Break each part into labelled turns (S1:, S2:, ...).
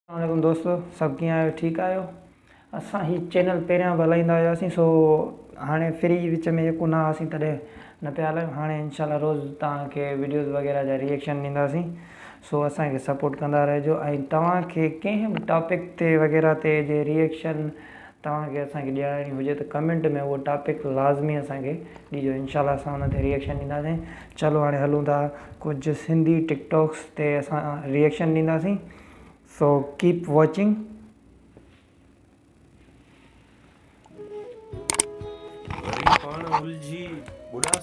S1: अस्सलाम दोस्तों, सब कीअं आहियो? ठीकु आहियो? असां ही चैनल पहिरियां बि हलाईंदा हुआसीं, सो हाणे फ्री विच में जेको न हुआसीं तॾहिं न पिया हलायूं। हाणे इंशाल्लाह रोज़ तव्हांखे वीडियोज़ वग़ैरह जा रिएक्शन ॾींदासीं, सो असांखे सपोर्ट कंदा रहिजो। ऐं तव्हांखे कंहिं बि टॉपिक ते वग़ैरह ते जे रिएक्शन तव्हांखे असांखे ॾियणी हुजे त कमेंट में उहो टॉपिक लाज़मी असांखे ॾिजो। इंशाल्लाह असां हुन ते रिएक्शन ॾींदासीं। चलो हाणे हलूं था, कुझु सिंधी टिकटॉक्स ते असां रिएक्शन ॾींदासीं, सो कीप वॉचिंग।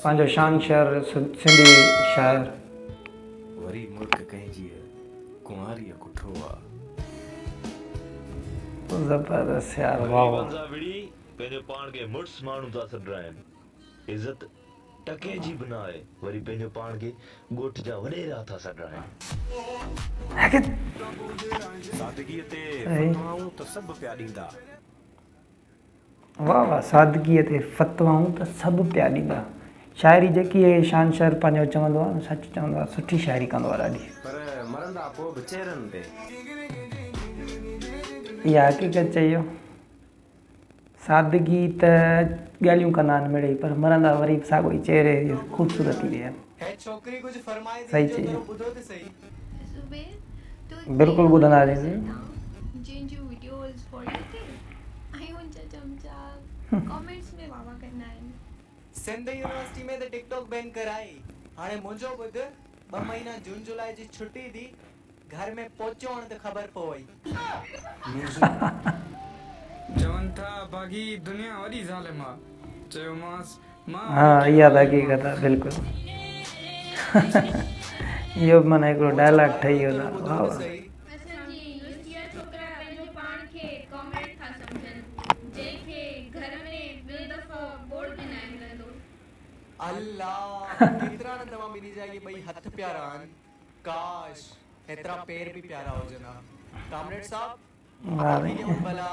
S1: पंहिंजो शान शहर सिंधी शाइर
S2: वरी मुल्क कंहिंजी कुंवारी कुठो आहे।
S1: ज़बरदस्त यार, वाह
S3: पंहिंजो पाण खे मुड़ुस माण्हू था सॾाइनि, इज़त टके जी बि न आहे, वरी पंहिंजो पाण खे ॻोठ जा वॾेरा था सॾाइनि।
S2: सादगीअ ते फतवाऊं त सभु पिया ॾींदा।
S1: वाह वाह, सादगीअ ते फतवाऊं त सभु पिया ॾींदा। शाइरी जेकी आहे शान शहर पंहिंजो चवंदो आहे, सच चवंदो आहे, सुठी शाइरी कंदो आहे ॾाढी।
S2: पर मरंदा पोइ बि चेहरनि ते।
S1: इहा हक़ीक़त चई, सादगी त ॻाल्हियूं कंदा आहिनि मिड़ई, पर मरंदा वरी साॻियो ई चेहरे जी ख़ूबसूरती ॾे। सही चई, बिल्कुलु ॿुधंदासीं।
S4: सिंध यूनिवर्सिटी में त टिकटॉक बैन कराई। हाणे मुंहिंजो ॿुध 2 महीना जून जुलाई जी छुट्टी थी, घर में पहुचो हाणे त ख़बर पई।
S5: चवनि था बाग़ी दुनिया वॾी ज़ालिम आहे, चयोमांसि मां।
S1: हाँ, इहा त हक़ीक़त आहे, बिल्कुलु। इहो बि माना हिकिड़ो डायलॉग ठही वियो आहे। वाह वाह,
S4: अल्लाह केतिरा न तव्हां मिली जाएगी भाई, हथ प्यारा आहिनि, काश एतिरा पैर भी प्यारा हो जना। कामरेड साहब आखिरी भला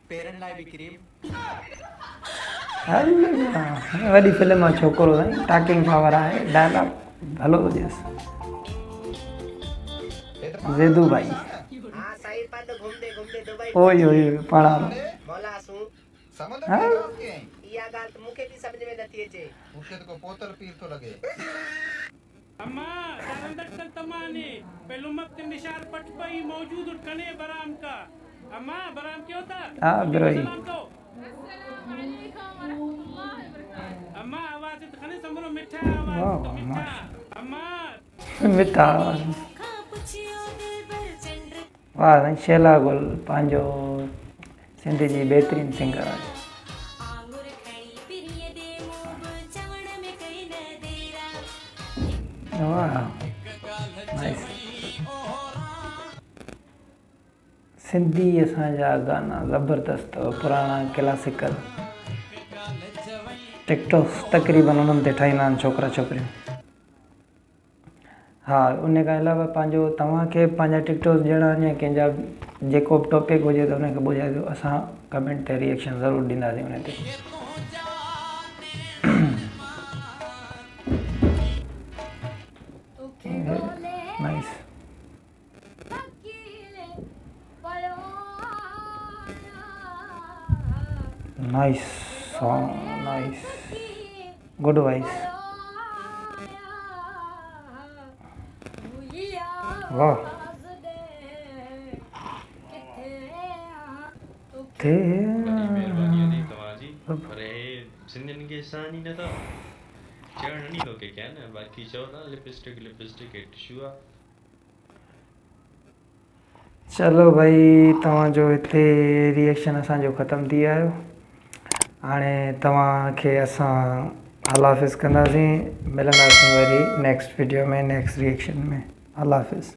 S4: पेरनि लाइ भी क्रीम।
S1: वॾी फिल्म आहे, छोकिरो साईं टाकिंग पावर आहे, डायलॉग भलो थो ॾियसि। ज़ेदू भाई
S6: हां सही पद घूमते घूमते दुबई
S1: ओए ओए पाणा
S6: मौला सु
S7: समझ में
S6: इया गाल त मूंखे भी समझ में नथी अचे।
S7: मूंखे त को पोतल पीर थो लॻे।
S8: अम्मा सरंदर तमाने पहलू मत निशार पट पई मौजूद कने बराम का। अम्मा बराम क्यों था?
S1: हां बिरोई
S8: अम्मा आवाज तो खने समरो मिठा आवाज तो मिठा। अम्मा
S1: मिठा। वाह साईं, शेला गुल पंहिंजो सिंधी जी बहितरीन सिंगर आहे। वाह नाइस। सिंधी असांजा गाना ज़बरदस्त, पुराणा क्लासिकल टिकटॉक्स तक़रीबन उन्हनि ते ठाहींदा आहिनि छोकिरा छोकिरियूं। हा, उन खां अलावा पंहिंजो तव्हांखे पंहिंजा टिकटॉक्स ॾियणा आहिनि या कंहिंजा जेको बि टॉपिक हुजे त उनखे ॿुधाइजो, असां कमेंट ते रिएक्शन ज़रूरु ॾींदासीं उन ते। Nice nice song, nice, good voice. वाह थे
S3: सिंधियुनि खे सानी नथा चढ़ नहीं लो के क्या ना, बाकी चो ना लिपस्टिक लिपस्टिक एक टिश्यू आ।
S1: चलो भाई, तव्हांजो हिते रिएक्शन असांजो ख़तमु थी आयो। हाणे तव्हांखे असां अल्लाह हाफ़िज़ कंदासीं, मिलंदासीं वरी नेक्स्ट वीडियो में, नेक्स्ट रिएक्शन में। अल्लाह हाफ़िज़।